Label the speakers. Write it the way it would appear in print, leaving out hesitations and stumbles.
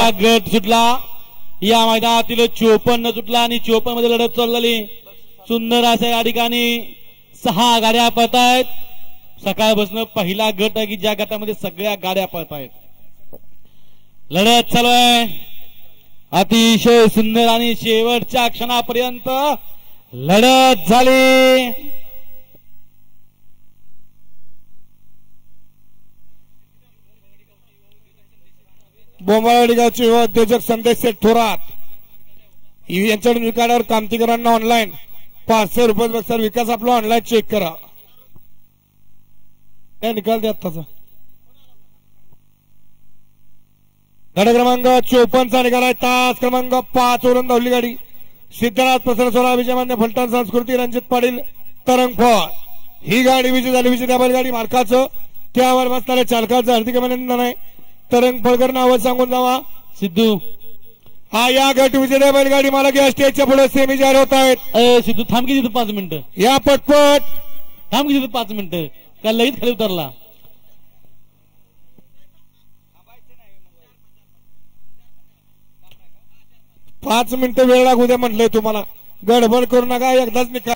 Speaker 1: पहिला गट सुटला या मैदानातील 54 सुटला आणि 54 मध्ये लढत चालली सुंदर अशा या ठिकाणी 6 गाड्या पळत आहेत. सकाळपासून पहिला गट आहे की ज्या गटामध्ये सगळ्या गाड्या पळत आहेत. लढत चालू आहे अतिशय सुंदर आणि शेवटच्या क्षणापर्यंत लढत झाली.
Speaker 2: बोंबाळवाडी गावचे युवा उद्योजक संदेश शेठ थोरात यांच्याकडून विकाडावर कामतीकरांना ऑनलाईन 500 रुपये बसतात. विकास आपला ऑनलाईन चेक करा. काय निकाल द्या आत्ताचा गाडी क्रमांक 54 चा निकाल आहे. तास क्रमांक 5 वरून धावली गाडी सिद्धनाथ प्रसन्न सोळा विजय मान्य फलटण संस्कृती रणजित पाटील तरंगफळ ही गाडी विजय झाली. विजय बैलगाडी मालकाचं त्यावर बसणाऱ्या चालकाचं हार्दिक अभिनंदन आहे. तरंगफळकर नाव सांगून जावा.
Speaker 1: सिद्धू
Speaker 2: हा या गट विजय बैलगाडी मालक या स्टेजच्या पुढे सेमी जाहीर होत आहेत.
Speaker 1: सिद्धू थांब की तिथं 5 मिनिटं
Speaker 2: या पटपट
Speaker 1: थांब की तिथं 5 मिनिटं का लगेच खाली उतरला.
Speaker 2: पाच मिनिटं वेळ लागू द्या म्हटलंय तुम्हाला. गडबड करू नका एकदाच निकाल